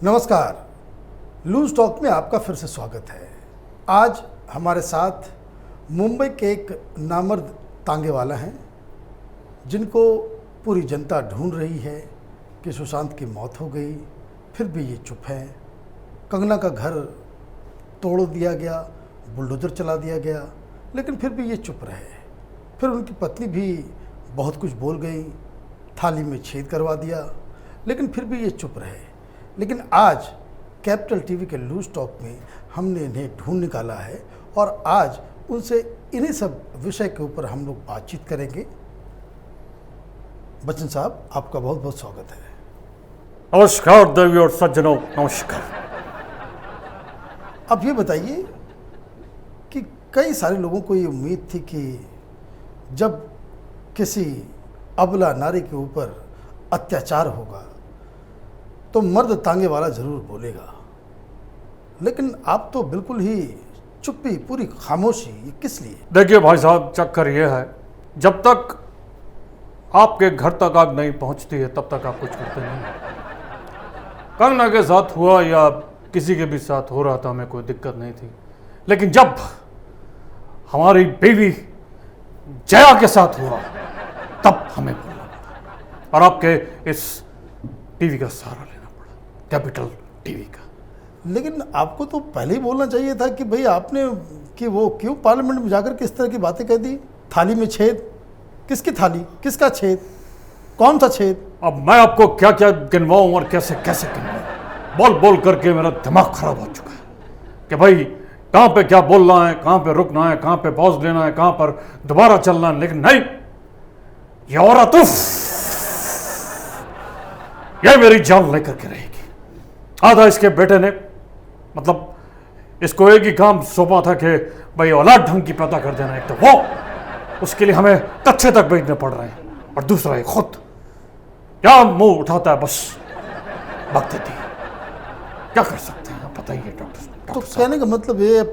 नमस्कार। Loose talk में आपका फिर से स्वागत है। आज हमारे साथ मुंबई के एक नामर्द तांगे वाला हैं जिनको पूरी जनता ढूंढ रही है कि सुशांत की मौत हो गई, फिर भी ये चुप है। कंगना का घर तोड़ दिया गया, बुलडोजर चला दिया गया, लेकिन फिर भी ये चुप रहे। फिर उनकी पत्नी भी बहुत कुछ बोल गई, थाली में छेद करवा दिया, लेकिन फिर भी ये चुप रहे। लेकिन आज कैपिटल टीवी के लूज टॉक में हमने इन्हें ढूंढ निकाला है और आज उनसे इन्हीं सब विषय के ऊपर हम लोग बातचीत करेंगे। बच्चन साहब, आपका बहुत बहुत स्वागत है। नमस्कार देवी और सज्जनों, नमस्कार। अब ये बताइए कि कई सारे लोगों को ये उम्मीद थी कि जब किसी अबला नारी के ऊपर अत्याचार होगा तो मर्द तांगे वाला ज़रूर बोलेगा, लेकिन आप तो बिल्कुल ही चुप्पी, पूरी खामोशी। ये किस लिए? देखिए भाई साहब, चक्कर ये है, जब तक आपके घर तक आग नहीं पहुंचती है तब तक आप कुछ करते नहीं। कंगना के साथ हुआ या किसी के भी साथ हो रहा था, हमें कोई दिक्कत नहीं थी, लेकिन जब हमारी बीवी जया के साथ हुआ तब हमें बोलना पड़ा और आपके इस टीवी का सहारा लेना पड़ा, कैपिटल टीवी का। लेकिन आपको तो पहले ही बोलना चाहिए था कि भाई आपने कि वो क्यों पार्लियामेंट में जाकर किस तरह की बातें कह दी। थाली में छेद, किसकी थाली, किसका छेद, कौन सा छेद? अब मैं आपको क्या क्या गिनवाऊं और कैसे कैसे गिनवाऊं। बोल बोल करके मेरा दिमाग खराब हो चुका है कि भाई कहाँ पे क्या बोलना है, कहाँ पे रुकना है, कहाँ पे पॉज लेना है, कहाँ पर दोबारा चलना है। लेकिन नहीं, ये औरत ये मेरी जान लेकर के रहेगी। आधा इसके बेटे ने, मतलब इसको एक ही काम सौंपा था कि भाई औलाद ढंग की पैदा कर देना, एक तो वो, उसके लिए हमें कच्चे तक भेजने पड़ रहे हैं, और दूसरा ये खुद क्या मुंह उठाता है, बस वक्त देती है। क्या कर सकते हैं आप बताइए डॉक्टर तो कहने का मतलब ये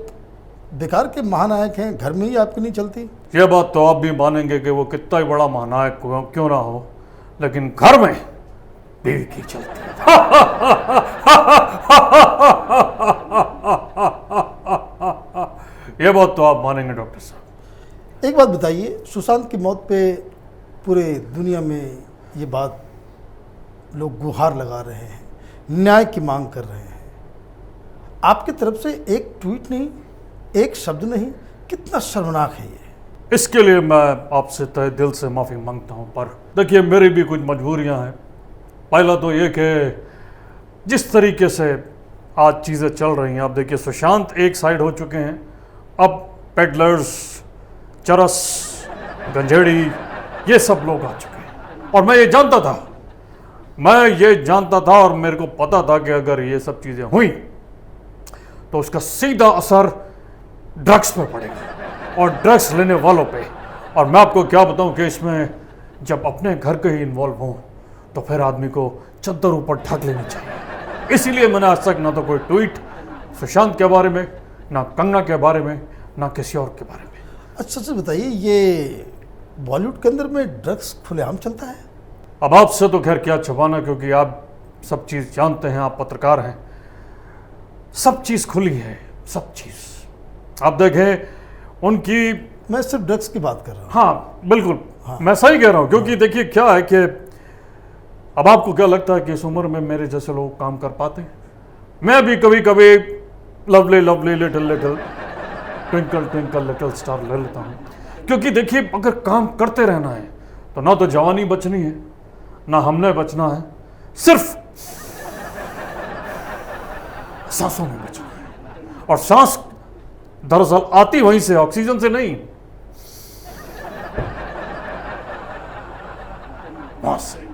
बेकार के महानायक हैं, घर में ही आपकी नहीं चलती। ये बात तो आप भी मानेंगे कि वो कितना ही बड़ा महानायक क्यों ना हो, लेकिन घर में बीवी की चलती है। ये बात तो आप मानेंगे डॉक्टर साहब। एक बात बताइए, सुशांत की मौत पे पूरे दुनिया में ये बात लोग गुहार लगा रहे हैं, न्याय की मांग कर रहे हैं। आपकी तरफ से एक ट्वीट नहीं, एक शब्द नहीं, कितना शर्मनाक है ये। इसके लिए मैं आपसे तहे दिल से माफ़ी मांगता हूँ, पर देखिए मेरी भी कुछ मजबूरियाँ हैं। पहला तो ये कि जिस तरीके से आज चीज़ें चल रही हैं, आप देखिए सुशांत एक साइड हो चुके हैं, अब पेडलर्स, चरस, गंजेड़ी, ये सब लोग आ चुके हैं। और मैं ये जानता था और मेरे को पता था कि अगर ये सब चीज़ें हुई तो उसका सीधा असर ड्रग्स पे पड़ेगा और ड्रग्स लेने वालों पे। और मैं आपको क्या बताऊं कि इसमें जब अपने घर के ही इन्वॉल्व हों तो फिर आदमी को चद्दर ऊपर ढक लेनी चाहिए। इसीलिए मैंने आज तक ना तो कोई ट्वीट सुशांत के बारे में, ना कंगना के बारे में, ना किसी और के बारे में। अच्छा से बताइए, ये बॉलीवुड के अंदर में ड्रग्स खुलेआम चलता है? अब आपसे तो खैर क्या छुपाना, क्योंकि आप सब चीज़ जानते हैं, आप पत्रकार हैं। सब चीज़ खुली है, सब चीज़। आप देखें उनकी, मैं सिर्फ ड्रग्स की बात कर रहा हूँ। हाँ बिल्कुल, हाँ। मैं सही कह रहा हूँ, क्योंकि देखिए क्या है कि अब आपको क्या लगता है कि इस उम्र में मेरे जैसे लोग काम कर पाते हैं? मैं भी कभी कभी lovely lovely little little twinkle twinkle little star ले लेता हूँ, क्योंकि देखिए अगर काम करते रहना है तो ना तो जवानी बचनी है, ना हमने बचना है, सिर्फ सांसों में बचना है। और सांस दरअसल आती वहीं से, ऑक्सीजन से नहीं, वहां से।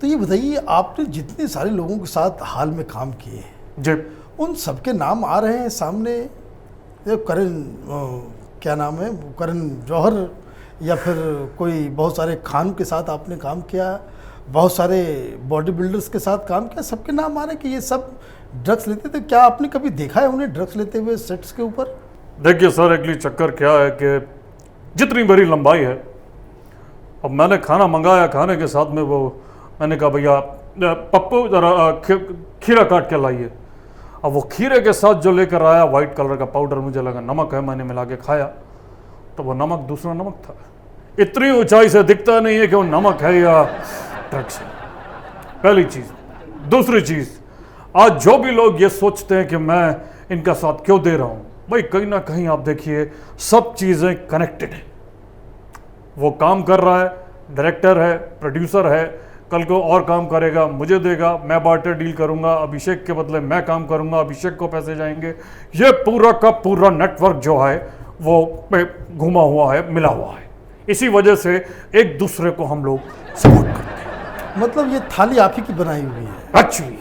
तो ये बताइए, आपने जितने सारे लोगों के साथ हाल में काम किए हैं, जी, उन सबके नाम आ रहे हैं सामने। ये करण, क्या नाम है, करण जौहर, या फिर कोई बहुत सारे खान के साथ आपने काम किया, बहुत सारे बॉडी बिल्डर्स के साथ काम किया, सबके नाम आ रहे हैं कि ये सब ड्रग्स लेते थे। क्या आपने कभी देखा है उन्हें ड्रग्स लेते हुए सेट्स के ऊपर? देखिए सर, एक्चुअली चक्कर क्या है कि जितनी बड़ी लंबाई है, अब मैंने खाना मंगाया, खाने के साथ में वो मैंने कहा भैया पप्पू ज़रा खीरा काट के लाइए। अब वो खीरे के साथ जो लेकर आया वाइट कलर का पाउडर, मुझे लगा नमक है, मैंने मिला के खाया तो वो नमक दूसरा नमक था। इतनी ऊंचाई से दिखता नहीं है कि वो नमक है या ड्रग्स है, पहली चीज। दूसरी चीज, आज जो भी लोग ये सोचते हैं कि मैं इनका साथ क्यों दे रहा हूं, भाई कहीं ना कहीं आप देखिए सब चीजें कनेक्टेड है। वो काम कर रहा है, डायरेक्टर है, प्रोड्यूसर है, कल को और काम करेगा, मुझे देगा, मैं बार्टर डील करूंगा, अभिषेक के बदले मैं काम करूंगा, अभिषेक को पैसे जाएंगे। ये पूरा का पूरा नेटवर्क जो है वो घुमा हुआ है, मिला हुआ है। इसी वजह से एक दूसरे को हम लोग सपोर्ट करते हैं। मतलब ये थाली आप ही की बनाई हुई है एक्चुअली,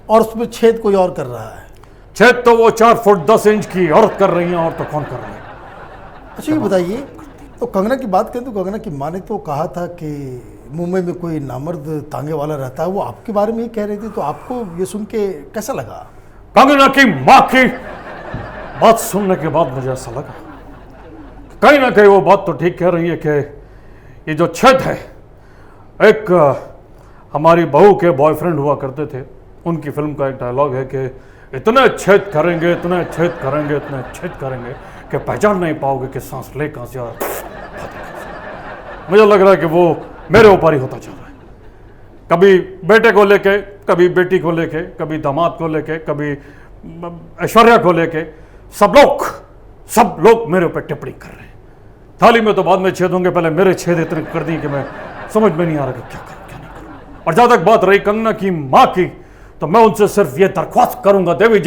और उसमें छेद कोई और कर रहा है। छेद तो वो 4 फुट 10 इंच की औरत कर रही है, और तो कौन कर रहा है। अच्छा ये बताइए, तो कंगना की बात करें तो कंगना की माँ ने तो कहा था कि मुंबई में कोई नामर्द तांगे वाला रहता है, वो आपके बारे में ही कह रही थी, तो आपको ये सुन के कैसा लगा? कंगना की माँ की बात सुनने के बाद मुझे ऐसा लगा कहीं ना कहीं वो बात तो ठीक कह रही है कि ये जो छेद है, एक हमारी बहू के बॉयफ्रेंड हुआ करते थे, उनकी फिल्म का एक डायलॉग है कि इतने छेद करेंगे, इतने छेद करेंगे, इतने छेद करेंगे कि पहचान नहीं पाओगे कि सांस ले कहां से और मुझे लग रहा है कि वो मेरे ऊपर ही होता जा रहा है। कभी बेटे को लेके, कभी बेटी को लेके, कभी दामाद को लेके, कभी ऐश्वर्या को लेके, सब लोग मेरे ऊपर टिप्पणी कर रहे हैं। थाली में तो बाद में छेद होंगे, पहले मेरे छेद इतने कर दिए कि मैं समझ में नहीं आ रहा कि क्या करूं क्या नहीं करूं। और जहां तक बात रही कंगना की मां की, तो मैं उनसे सिर्फ ये दरख्वास्त करूंगा, देवी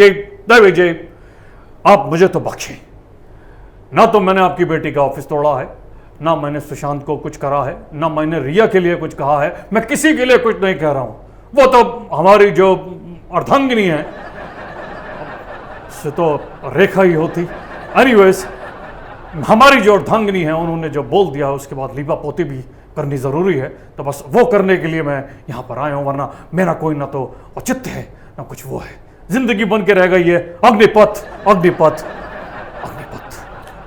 जी आप मुझे तो बख्शें। ना तो मैंने आपकी बेटी का ऑफिस तोड़ा है, ना मैंने सुशांत को कुछ करा है, ना मैंने रिया के लिए कुछ कहा है, मैं किसी के लिए कुछ नहीं कह रहा हूं। वो तो हमारी जो अर्धांगिनी है से तो रेखा ही होती। एनीवेज, हमारी जो अर्धांगिनी है उन्होंने जो बोल दिया, उसके बाद लीपा पोती भी करनी जरूरी है, तो बस वो करने के लिए मैं यहाँ पर आया हूँ। वरना मेरा कोई ना तो औचित्य है ना कुछ वो है। जिंदगी बन के रह गई है अग्निपथ अग्निपथ अग्निपथ।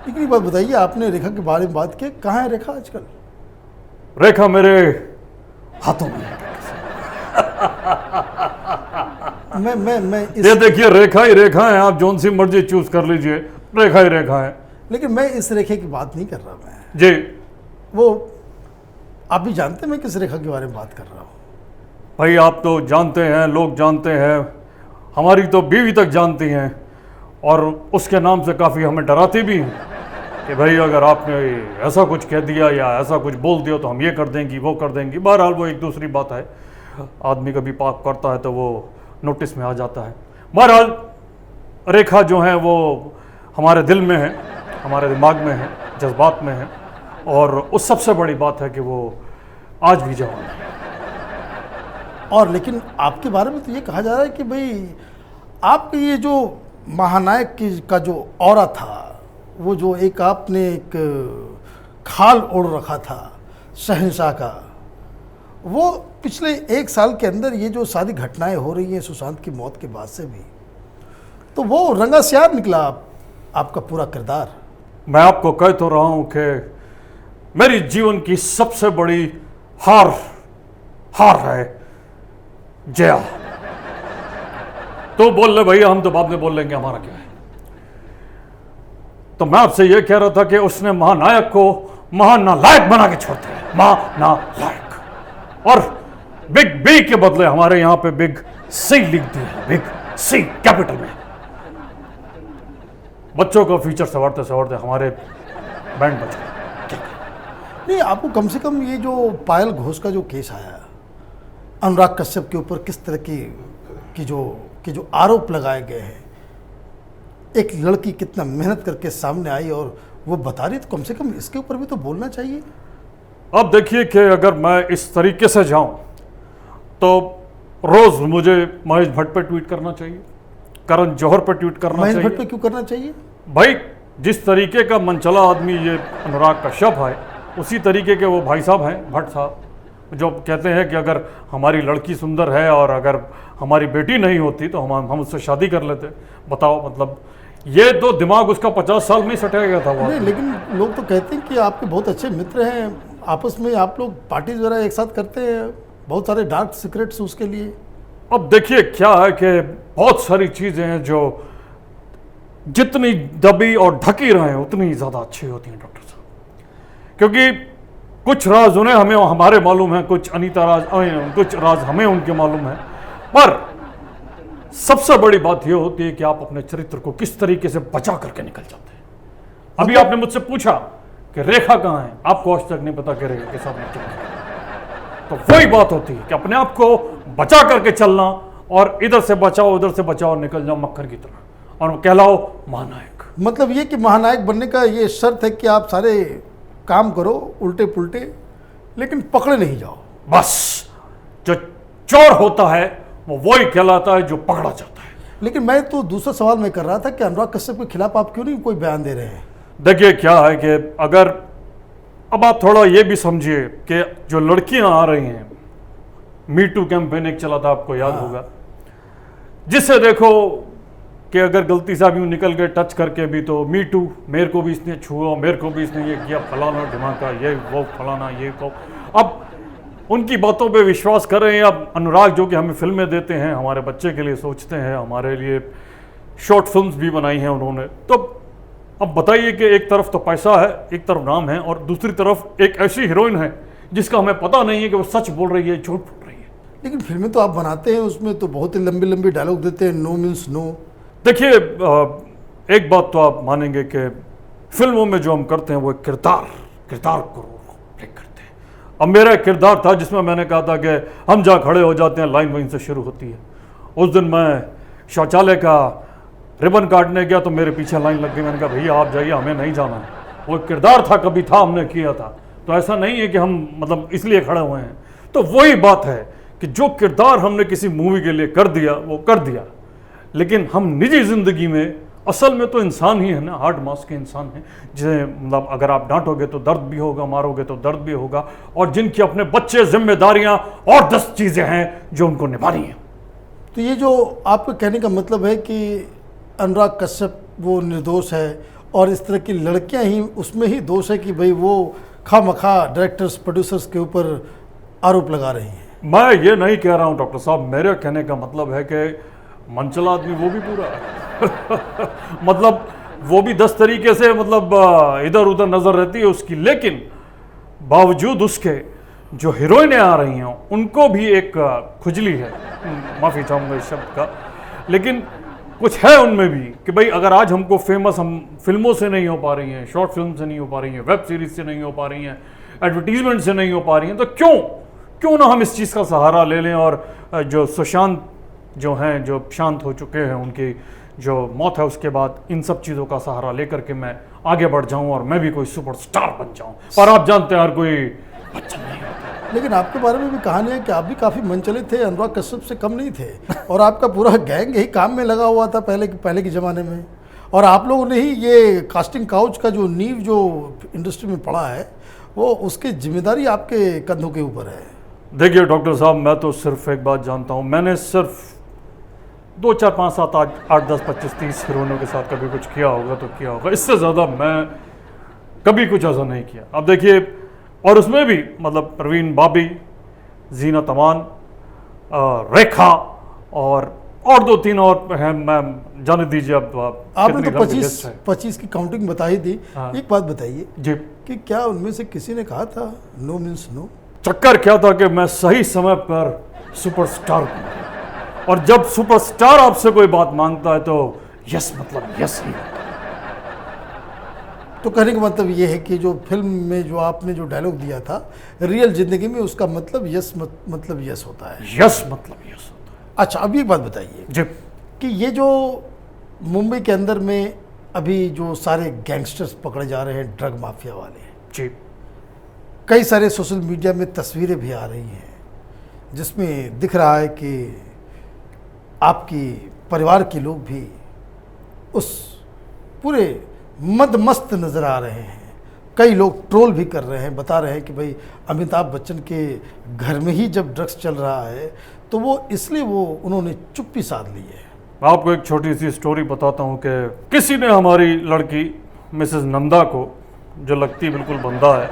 लेकिन एक बात बताइए, आपने रेखा के बारे में बात की, कहाँ है रेखा आजकल? रेखा मेरे हाथों में है। मैं ये देखिए, रेखा ही रेखा है, आप जोन सी मर्जी चूज कर लीजिए, रेखा ही रेखा है। लेकिन मैं इस रेखा की बात नहीं कर रहा। मैं जी, वो आप भी जानते हैं मैं किस रेखा के बारे में बात कर रहा हूँ। भाई आप तो जानते हैं, लोग जानते हैं, हमारी तो बीवी तक जानती हैं, और उसके नाम से काफ़ी हमें डराती भी हैं कि भाई अगर आपने ऐसा कुछ कह दिया या ऐसा कुछ बोल दिया तो हम ये कर देंगी, वो कर देंगी। बहरहाल वो एक दूसरी बात है, आदमी कभी पाप करता है तो वो नोटिस में आ जाता है। बहरहाल रेखा जो है वो हमारे दिल में है, हमारे दिमाग में है, जज्बात में है, और उस सबसे बड़ी बात है कि वो आज भी जवान है। और लेकिन आपके बारे में तो ये कहा जा रहा है कि भाई आपके ये जो महानायक का जो ऑरा था, वो जो एक आपने एक खाल ओढ़ रखा था शहंशाह का, वो पिछले 1 साल के अंदर ये जो सारी घटनाएं हो रही हैं सुशांत की मौत के बाद से भी, तो वो रंगा सियार निकला आपका पूरा किरदार। मैं आपको कह तो रहा हूं कि मेरी जीवन की सबसे बड़ी हार है जया। तो बोल ले भैया, हम तो बाद में बोल लेंगे, हमारा क्या है। तो मैं आपसे यह कह रहा था कि उसने महानायक को महानालायक बना के छोड़ दिया, महानालायक। और बिग बी के बदले हमारे यहां पे बिग सी लिख दिया, बिग सी कैपिटल में। बच्चों का फ्यूचर संवारते संवारते हमारे बैंड बच गए। नहीं, आपको कम से कम ये जो पायल घोष का जो केस आया अनुराग कश्यप के ऊपर, किस तरह की जो आरोप लगाए गए हैं, एक लड़की कितना मेहनत करके सामने आई और वो बता रही, तो कम से कम इसके ऊपर भी तो बोलना चाहिए। अब देखिए कि अगर मैं इस तरीके से जाऊं तो रोज मुझे महेश भट्ट पे ट्वीट करना चाहिए, करण जौहर पे ट्वीट करना चाहिए। महेश भट्ट पे क्यों करना चाहिए? भाई जिस तरीके का मनचला आदमी ये अनुराग कश्यप है, उसी तरीके के वो भाई साहब हैं, भट्ट साहब, जो कहते हैं कि अगर हमारी लड़की सुंदर है और अगर हमारी बेटी नहीं होती तो हम उससे शादी कर लेते। बताओ, मतलब ये तो दिमाग उसका 50 साल में ही सटा गया था वो। नहीं, लेकिन लोग तो कहते हैं कि आपके बहुत अच्छे मित्र हैं, आपस में आप लोग पार्टीज वगैरह एक साथ करते हैं, बहुत सारे डार्क सीक्रेट्स उसके लिए। अब देखिए क्या है कि बहुत सारी चीज़ें हैं जो जितनी दबी और ढकी रहें उतनी ज़्यादा अच्छी होती हैं डॉक्टर साहब, क्योंकि कुछ राज उन्हें हमें हमारे मालूम है, कुछ अनीता राज कुछ राज हमें उनके मालूम है। पर सबसे बड़ी बात यह होती है कि आप अपने चरित्र को किस तरीके से बचा करके निकल जाते हैं। अभी आपने मुझसे पूछा कि रेखा कहाँ है, आपको आज तक नहीं पता कि रेखा के साथ में क्या है। तो वही बात होती है कि अपने आप को बचा करके चलना, और इधर से बचाओ उधर से बचाओ, निकल जाओ मक्खर की तरह और कहलाओ महानायक। मतलब ये कि महानायक बनने का ये शर्त है कि आप सारे काम करो उल्टे पुल्टे, लेकिन पकड़े नहीं जाओ। बस जो चोर होता है वो वही कहलाता है जो पकड़ा जाता है। लेकिन मैं तो दूसरा सवाल मैं कर रहा था कि अनुराग कश्यप के खिलाफ आप क्यों नहीं कोई बयान दे रहे हैं? देखिए क्या है कि अगर अब आप थोड़ा ये भी समझिए कि जो लड़कियां आ रही हैं, मी टू कैंपेन एक चला था, आपको याद होगा, जिससे देखो कि अगर गलती से यूं निकल गए टच करके भी तो मी टू, मेरे को भी इसने छुआ, मेरे को भी इसने ये किया, फलाना ढिमाका, ये वो फलाना ये को। अब उनकी बातों पे विश्वास करें या अनुराग जो कि हमें फिल्में देते हैं, हमारे बच्चे के लिए सोचते हैं, हमारे लिए शॉर्ट फिल्म्स भी बनाई हैं उन्होंने, तो अब बताइए कि एक तरफ तो पैसा है, एक तरफ नाम है, और दूसरी तरफ एक ऐसी हीरोइन है जिसका हमें पता नहीं है कि वो सच बोल रही है झूठ बोल रही है। लेकिन फिल्में तो आप बनाते हैं, उसमें तो बहुत ही लंबी लंबी डायलॉग देते हैं, नो मीन्स नो। देखिए एक बात तो आप मानेंगे कि फिल्मों में जो हम करते हैं वो एक किरदार को प्ले करते हैं। अब मेरा एक किरदार था जिसमें मैंने कहा था कि हम जहाँ खड़े हो जाते हैं लाइन वहीं से शुरू होती है। उस दिन मैं शौचालय का रिबन काटने गया तो मेरे पीछे लाइन लग गई, मैंने कहा भैया आप जाइए, हमें नहीं जाना है। वो एक किरदार था, कभी था, हमने किया था, तो ऐसा नहीं है कि हम मतलब इसलिए खड़े हुए हैं। तो वही बात है कि जो किरदार हमने किसी मूवी के लिए कर दिया वो कर दिया, लेकिन हम निजी जिंदगी में असल में तो इंसान ही है ना, हार्ड मास के इंसान हैं, जिसे मतलब अगर आप डांटोगे तो दर्द भी होगा, मारोगे तो दर्द भी होगा, और जिनकी अपने बच्चे, जिम्मेदारियां और 10 चीजें हैं जो उनको निभानी है। तो ये जो आपके कहने का मतलब है कि अनुराग कश्यप वो निर्दोष है और इस तरह की लड़कियां ही उसमें ही दोष है कि भाई वो खामखा डायरेक्टर्स प्रोड्यूसर्स के ऊपर आरोप लगा रही हैं? मैं ये नहीं कह रहा हूं डॉक्टर साहब, मेरे कहने का मतलब है कि मनचला आदमी वो भी पूरा है मतलब वो भी 10 तरीके से मतलब इधर उधर नजर रहती है उसकी, लेकिन बावजूद उसके जो हीरोइनें आ रही हैं उनको भी एक खुजली है, माफ़ी चाहूँगा इस शब्द का, लेकिन कुछ है उनमें भी कि भाई अगर आज हमको फेमस हम फिल्मों से नहीं हो पा रही हैं, शॉर्ट फिल्म से नहीं हो पा रही हैं, वेब सीरीज से नहीं हो पा रही हैं, एडवर्टीजमेंट से नहीं हो पा रही हैं, तो क्यों ना हम इस चीज़ का सहारा ले लें और जो सुशांत जो हैं, जो शांत हो चुके हैं, उनकी जो मौत है उसके बाद इन सब चीज़ों का सहारा लेकर के मैं आगे बढ़ जाऊं और मैं भी कोई सुपरस्टार बन जाऊं। पर आप जानते हैं हर कोई बच्चा नहीं होता। लेकिन आपके बारे में भी कहानी है कि आप भी काफ़ी मनचलित थे, अनुराग कश्यप से कम नहीं थे और आपका पूरा गैंग यही काम में लगा हुआ था पहले के ज़माने में, और आप लोगों ने ही ये कास्टिंग काउच का जो नींव जो इंडस्ट्री में पड़ा है वो उसकी जिम्मेदारी आपके कंधों के ऊपर है। देखिए डॉक्टर साहब, मैं तो सिर्फ एक बात जानता हूँ, मैंने सिर्फ 2 4 5 7 8 10 25 30 हीरोइनों के साथ कभी कुछ किया होगा तो किया होगा, इससे ज़्यादा मैं कभी कुछ ऐसा नहीं किया। अब देखिए, और उसमें भी मतलब प्रवीण बाबी, जीनत अमान, रेखा और 2-3 और हैं, मैं जाने दीजिए। अब आपने तो 25 की काउंटिंग बता ही दी। हाँ। एक बात बताइए जी, कि क्या उनमें से किसी ने कहा था नो मीन्स नो? चक्कर क्या था कि मैं सही समय पर सुपरस्टार बना, और जब सुपरस्टार आपसे कोई बात मांगता है तो यस मतलब यस ही। तो कहने का मतलब ये है कि जो फिल्म में जो आपने जो डायलॉग दिया था, रियल जिंदगी में उसका मतलब यस मतलब यस होता है। यस मतलब यस होता है। अच्छा, अब एक बात बताइए जी, कि ये जो मुंबई के अंदर में अभी जो सारे गैंगस्टर्स पकड़े जा रहे हैं, ड्रग माफिया वाले, जी, कई सारे सोशल मीडिया में तस्वीरें भी आ रही हैं जिसमें दिख रहा है कि आपकी परिवार के लोग भी उस पूरे मदमस्त नज़र आ रहे हैं। कई लोग ट्रोल भी कर रहे हैं, बता रहे हैं कि भाई अमिताभ बच्चन के घर में ही जब ड्रग्स चल रहा है तो वो इसलिए उन्होंने चुप्पी साध ली है। आपको एक छोटी सी स्टोरी बताता हूँ कि किसी ने हमारी लड़की मिसेस नंदा को, जो लगती बिल्कुल बंदा है,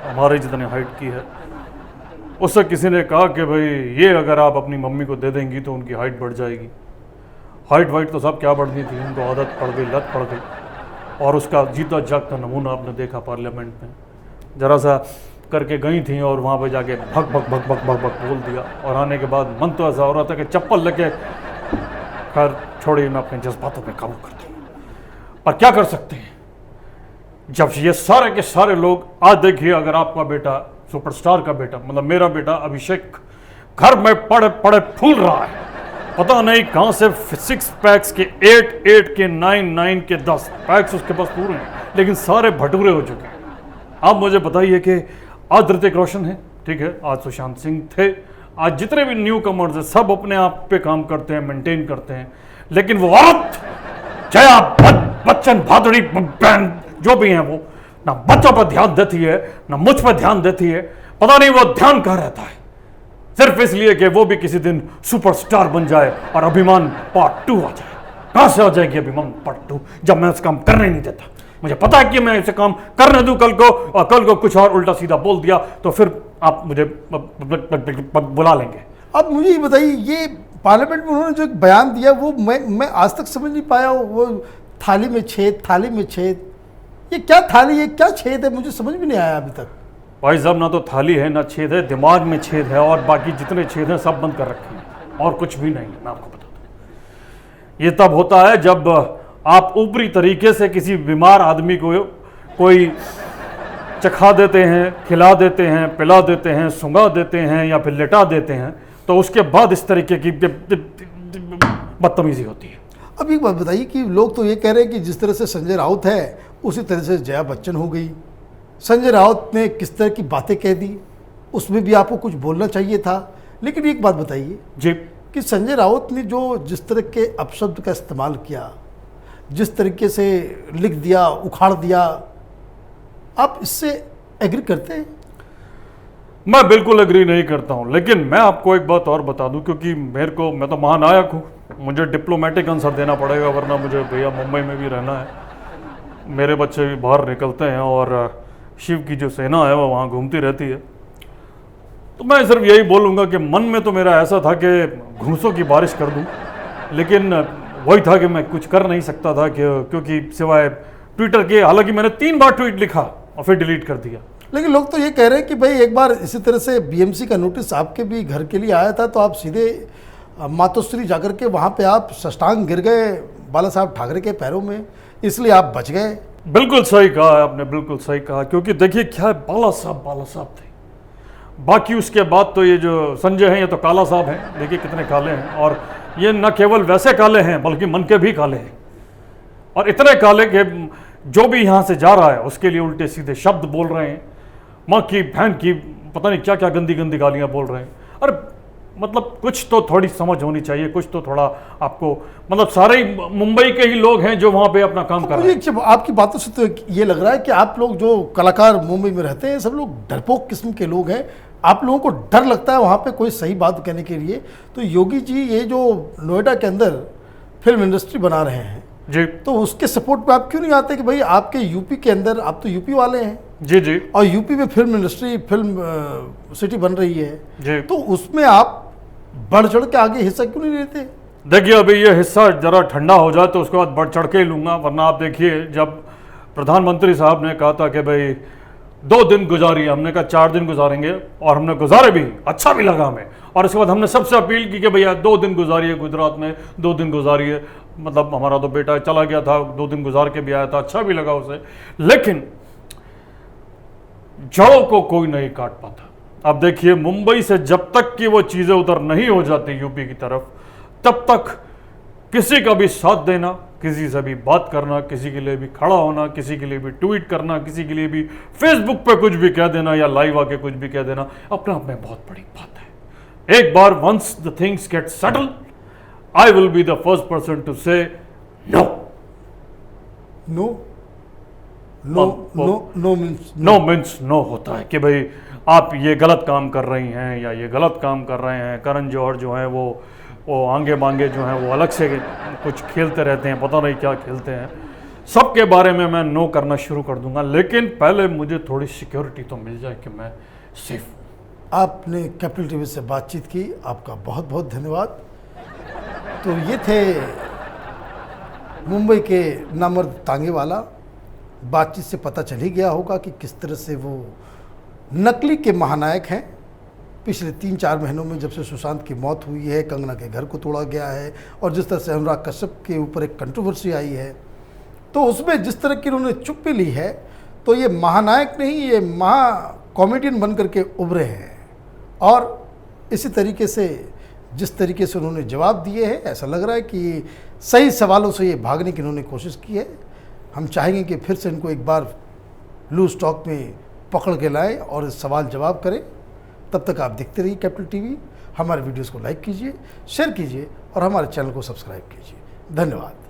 हमारे जितने हाइट की है, उससे किसी ने कहा कि भाई ये अगर आप अपनी मम्मी को दे देंगी तो उनकी हाइट बढ़ जाएगी। हाइट वाइट तो सब क्या बढ़नी थी, उनको आदत पड़ गई, लत पड़ गई। और उसका जीता जागता नमूना आपने देखा पार्लियामेंट में, ज़रा सा करके गई थी और वहाँ पे जाके भग भग भग भग भग भग बोल दिया, और आने के बाद मन तो ऐसा हो रहा था कि चप्पल लेके, खैर छोड़िए, मैं अपने जज्बातों पे काबू करता हूँ। पर क्या कर सकते हैं जब ये सारे के सारे लोग, आज देखिए अगर आपका बेटा, सुपरस्टार का बेटा, मतलब मेरा बेटा अभिषेक, घर में पड़े पड़े फूल रहा है, पता नहीं कहाँ से 6 पैक्स के 8 के 9 के 10 पैक्स उसके पास पूरे हैं, लेकिन सारे भटूरे हो चुके हैं। आप मुझे बताइए कि आज ऋतिक रोशन है, ठीक है, आज सुशांत सिंह थे, आज जितने भी न्यू कमर्स हैं सब अपने आप पे काम करते हैं, मेंटेन करते हैं, लेकिन वो औरत जया बच्चन भादुड़ी बहन जो भी हैं, वो ना बच्चों पर ध्यान देती है ना मुझ पर ध्यान देती है। पता नहीं वो ध्यान कहाँ रहता है, सिर्फ इसलिए कि वो भी किसी दिन सुपरस्टार बन जाए और अभिमान पार्ट 2 आ जाए। कहां से आ जाएगी अभिमान पार्ट 2 जब मैं इस काम करने नहीं देता? मुझे पता है कि मैं ऐसे काम करने दूं कल को, और कल को कुछ और उल्टा सीधा बोल दिया तो फिर आप मुझे बुला लेंगे। अब मुझे ये बताइए, ये पार्लियामेंट में उन्होंने जो एक बयान दिया वो मैं आज तक समझ नहीं पाया। वो थाली में छेद, ये क्या थाली है, क्या छेद है, मुझे समझ में नहीं आया अभी तक। भाई साहब, ना तो थाली है ना छेद है, दिमाग में छेद है, और बाकी जितने छेद हैं सब बंद कर रखे हैं, और कुछ भी नहीं है। मैं आपको बता दूं, ये तब होता है जब आप ऊपरी तरीके से किसी बीमार आदमी को कोई चखा देते हैं, खिला देते हैं, पिला देते हैं, सुंगा देते हैं या फिर लेटा देते हैं, तो उसके बाद इस तरीके की बदतमीजी होती है। अब एक बात बताइए कि लोग तो ये कह रहे हैं कि जिस तरह से संजय राउत है उसी तरह से जया बच्चन हो गई। संजय राउत ने किस तरह की बातें कह दी, उसमें भी आपको कुछ बोलना चाहिए था। लेकिन एक बात बताइए जी, कि संजय राउत ने जो जिस तरह के अपशब्द का इस्तेमाल किया, जिस तरीके से लिख दिया, उखाड़ दिया, आप इससे एग्री करते हैं? मैं बिल्कुल एग्री नहीं करता हूं, लेकिन मैं आपको एक बात और बता दूं, क्योंकि मैं तो महानायक हूं, मुझे डिप्लोमेटिक आंसर देना पड़ेगा, वरना मुझे भैया मुंबई में भी रहना है, मेरे बच्चे भी बाहर निकलते हैं और शिव की जो सेना है वो वहाँ घूमती रहती है। तो मैं सिर्फ यही बोलूँगा कि मन में तो मेरा ऐसा था कि घूंसों की बारिश कर दूँ, लेकिन वही था कि मैं कुछ कर नहीं सकता था क्योंकि सिवाय ट्विटर के, हालांकि मैंने 3 बार ट्वीट लिखा और फिर डिलीट कर दिया। लेकिन लोग तो ये कह रहे हैं कि भाई एक बार इसी तरह से बीएमसी का नोटिस आपके भी घर के लिए आया था, तो आप सीधे मातोश्री जाकर के वहाँ पे आप साष्टांग गिर गए बाला साहब ठाकरे के पैरों में, इसलिए आप बच गए। बिल्कुल सही कहा आपने, बिल्कुल सही कहा, क्योंकि देखिए क्या है, बाला साहब थे, बाकी उसके बाद तो ये जो संजय हैं ये तो काला साहब हैं, देखिए कितने काले हैं, और ये न केवल वैसे काले हैं बल्कि मन के भी काले हैं, और इतने काले के जो भी यहाँ से जा रहा है उसके लिए उल्टे सीधे शब्द बोल रहे हैं, माँ की बहन की पता नहीं क्या क्या गंदी गंदी गालियाँ बोल रहे हैं। अरे मतलब कुछ तो थोड़ी समझ होनी चाहिए, कुछ तो थोड़ा आपको, मतलब सारे मुंबई के ही लोग हैं जो वहाँ पे अपना काम कर रहे हैं। आपकी बातों से तो ये लग रहा है कि आप लोग जो कलाकार मुंबई में रहते हैं सब लोग डरपोक किस्म के लोग हैं, आप लोगों को डर लगता है वहाँ पे कोई सही बात कहने के लिए। तो योगी जी ये जो नोएडा के अंदर फिल्म इंडस्ट्री बना रहे हैं जी, तो उसके सपोर्ट पे आप क्यों नहीं आते कि भाई आपके यूपी के अंदर, आप तो यूपी वाले हैं जी जी, और यूपी में फिल्म इंडस्ट्री, फिल्म सिटी बन रही है जी, तो उसमें आप बढ़ चढ़ के आगे हिस्सा क्यों नहीं लेते? देखिए अभी ये हिस्सा जरा ठंडा हो जाए तो उसके बाद बढ़ चढ़ के ही लूँगा, वरना आप देखिए जब प्रधानमंत्री साहब ने कहा था कि भाई 2 दिन गुजारिए, हमने कहा 4 दिन गुजारेंगे, और हमने गुजारे भी, अच्छा भी लगा हमें, और इसके बाद हमने सबसे अपील की कि भैया 2 दिन गुजारिए गुजरात में, 2 दिन गुजारिए, मतलब हमारा तो बेटा चला गया था 2 दिन गुजार के भी आया था, अच्छा भी लगा उसे, लेकिन जड़ों को कोई नहीं काट पाता। अब देखिए मुंबई से जब तक कि वो चीज़ें उधर नहीं हो जाती यूपी की तरफ, तब तक किसी का भी साथ देना, किसी से भी बात करना, किसी के लिए भी खड़ा होना, किसी के लिए भी ट्वीट करना, किसी के लिए भी फेसबुक पे कुछ भी कह देना या लाइव आके कुछ भी कह देना, अपने आप में बहुत बड़ी बात है। एक बार once the things get settle, I will be the first person to say no. No no no no means no means no होता है कि भाई आप ये गलत काम कर रही हैं या ये गलत काम कर रहे हैं। करण जौहर जो हैं वो आंगे मांगे जो हैं वो अलग से कुछ खेलते रहते हैं, पता नहीं क्या खेलते हैं, सबके बारे में मैं नो करना शुरू कर दूंगा, लेकिन पहले मुझे थोड़ी सिक्योरिटी तो मिल जाए कि मैं सेफ हूँ। आपने कैपिटल टीवी से बातचीत की, आपका बहुत बहुत धन्यवाद। तो ये थे मुंबई के नामर्द तांगेवाला। बातचीत से पता चल ही गया होगा कि किस तरह से वो नकली के महानायक हैं। पिछले 3-4 महीनों में जब से सुशांत की मौत हुई है, कंगना के घर को तोड़ा गया है और जिस तरह से अनुराग कश्यप के ऊपर एक कंट्रोवर्सी आई है, तो उसमें जिस तरह की उन्होंने चुप्पी ली है, तो ये महानायक नहीं, ये महा कॉमेडियन बन करके उभरे हैं। और इसी तरीके से जिस तरीके से उन्होंने जवाब दिए हैं, ऐसा लग रहा है कि सही सवालों से ये भागने की उन्होंने कोशिश की है। हम चाहेंगे कि फिर से इनको एक बार लूज टॉक में पकड़ के लाएं और इस सवाल जवाब करें। तब तक आप देखते रहिए कैपिटल टीवी। हमारे वीडियोस को लाइक कीजिए, शेयर कीजिए और हमारे चैनल को सब्सक्राइब कीजिए। धन्यवाद।